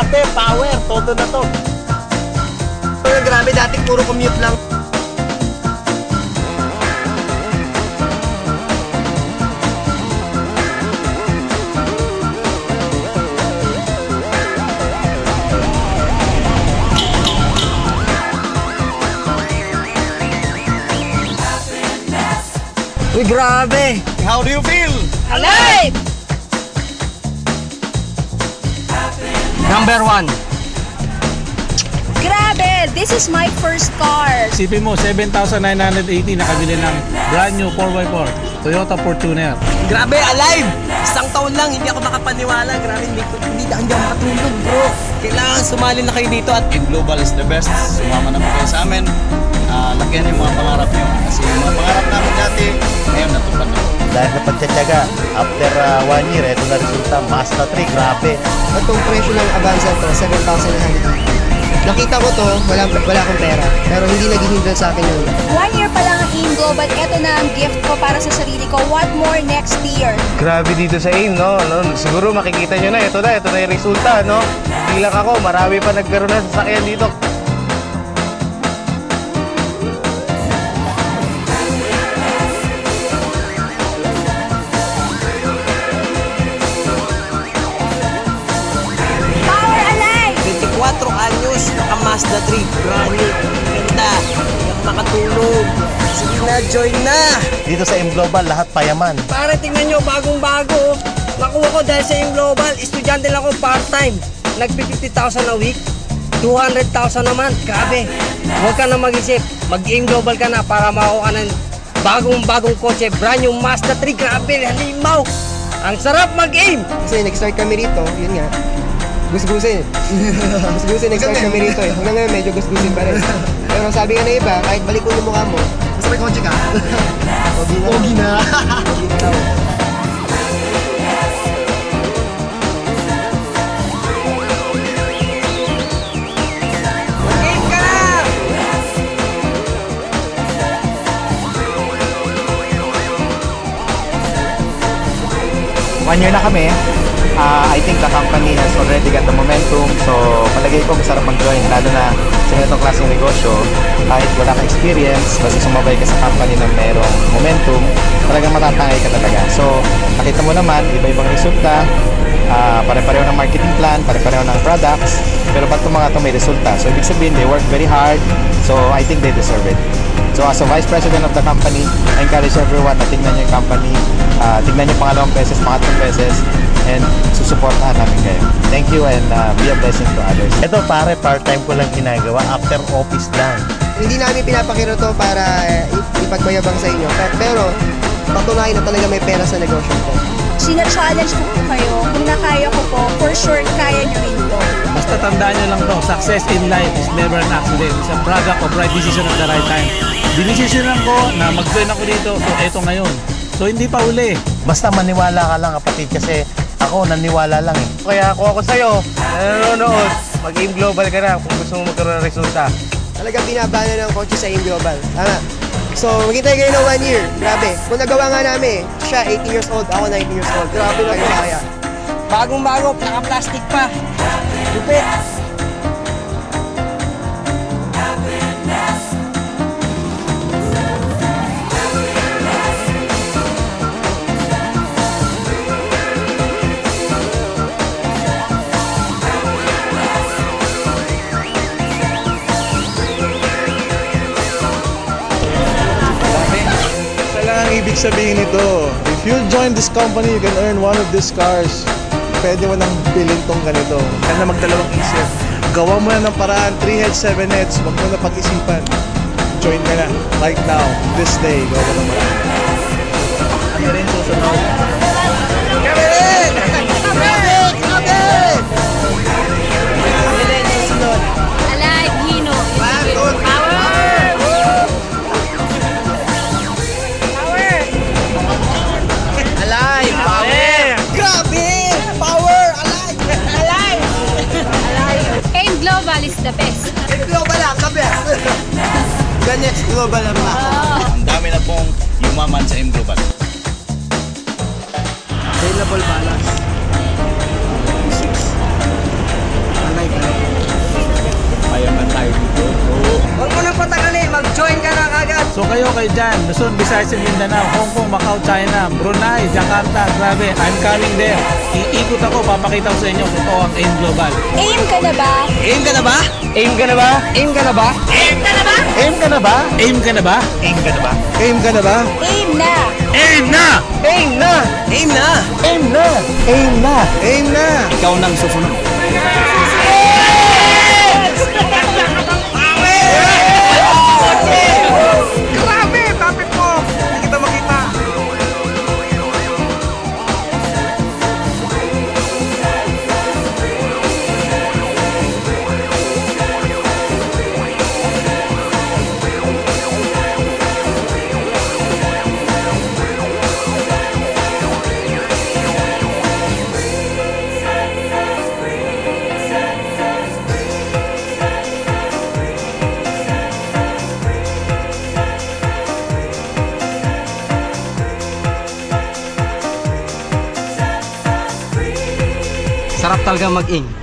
Grabe, power. Todo na to. Grabe, dati puro commute lang. Uy, grabe! How do you feel? Alive! Number 1. Grabe! This is my first car. Isipin mo, 7,980 nakabili ng brand new 4x4 Toyota Fortuner. Grabe, alive! Isang taon lang, hindi ako makapaniwala. Grabe, hindi ako makatulog, bro. Kailangan sumali na kayo dito at Global is the best. Sumama naman kayo sa amin. Lakihan yung mga pangarap nyo. Kasi yung mga pangarap namin dati, ngayon natupad na. Dahil sa pagtsatsaga, after 1 year, ito na resulta, Mazda 3, grabe. itong presyo ng Avanza to, 7,900. Nakita ko to, wala akong pera. Pero hindi naging hindrance sa akin yun. 1 year pa lang ang AIM Global. Ito na ang gift ko para sa sarili ko. What more next year? Grabe dito sa AIM, no? Siguro makikita nyo na, ito na yung resulta, no? Hindi lang ako, marami pa nagkaroon na sasakyan dito. Power alive! 24 anyos, naka Mazda 3, brand new. Ganda, hindi ako makatulog. Sige na, join na! Dito sa M Global, lahat payaman. Pare, tingnan nyo, bagong-bago. Nakuha ko dahil sa AIM Global. Estudyante lang ako part-time. Nag-50,000 a week. 200,000 naman. Grabe. Huwag ka na mag-isip. Mag-AIM Global ka na para makuha ka ng bagong-bagong kotse. Brand new Mazda 3. Grabe, halimaw. Ang sarap mag-AIM. Kasi nag-start kami rito, yun nga. Gusgusin. Gusgusin, nag-start kami rito eh. Hanggang ngayon, medyo gusgusin pa rin. Pero sabi nga na iba, kahit balik ko yung mukha mo, basta may kotse ka. Pogi na. Pogi na daw. Mag-AIM ka na! 1 year na kami. I think the company has already got the momentum. So, palagay ko masarap mag-join. Lalo na sa ganitong klaseng negosyo, kahit wala kang experience, basta sumabay ka sa company na mayroong momentum, talagang matatangay ka talaga. So, nakita mo naman, iba-ibang resulta, pare-pareho ng marketing plan, pare-pareho ng products, pero ba't itong mga ito may resulta? So, ibig sabihin, they work very hard. So, I think they deserve it. So, as a vice president of the company, I encourage everyone na tingnan nyo yung company, tingnan nyo pangalawang beses, pangatlong beses, and susuportahan namin kayo. Thank you and be a blessing to others. Ito pare, part-time ko lang ginagawa, after office lang. Hindi namin pinapakita to para ipagmayabang sa inyo. Pero, patunayan na talaga may pera sa negosyo ko. Sina-challenge ko po kayo. Kung nakaya ko po, for sure, kaya nyo rin to. Basta tandaan nyo lang to, success in life is never an accident. It's a product of right decision at the right time. Dinesisyonan ko na mag-join ako dito, so eto ngayon. So hindi pa uli. Basta maniwala ka lang kapatid, kasi ako naniwala lang eh. Kaya ako sa'yo, nanonood, mag-AIM Global ka na kung gusto mo magkaroon ng resulta. Talagang binabana ng kotse sa AIM Global. Tama. So, maghintay kayo ng 1 year. Grabe. Kung nagawa nga namin, siya 18 years old, ako 19 years old. Grabe na kaya. Bagong-bago, naka-plastic pa. Lupit. Ibig sabihin nito, if you join this company, you can earn one of these cars. Pwede mo nang bilhin tong ganito. Huwag ka na magdalawang isip. Gawa mo na ng paraan, 3 heads, 7 heads. Huwag mo na pag-isipan. Join ka na. Right now, this day. Gawa mo na marami. Kami rin susunod. Kami rin! Grabe! Grabe! Kami rin yung sunod. Alive, Hino. Power! Power! Alive! Power! Grabe! Power! Alive! Alive! AIM Global is the best. AIM Global lang, the best! Ganets Global lang ba? Ang dami na pong yumaman sa AIM Global. Available balance. 6. mayaman tayo dito. So, Huwag mo nang patagalin, mag-join ka na agad. So kayo dyan, Luzon, Visayas, and Mindanao, Hong Kong, Macau, China, Brunei, Jakarta, grabe, I'm coming there. Iikot ako, papakita ko sa inyo kung ang AIM Global. Aim ka na ba? Aim ka na ba? Aim ka na ba? Aim ka na ba? Aim ka na ba? AIM ka na ba? Aim ka na ba? Aim ka na ba? Aim na! AIM na! Aim na! Aim na! Aim na! Aim na! Aim na! ikaw nang susunod. Grabe! Tapit mo! Hindi kita makita. Sarap talaga mag-aim.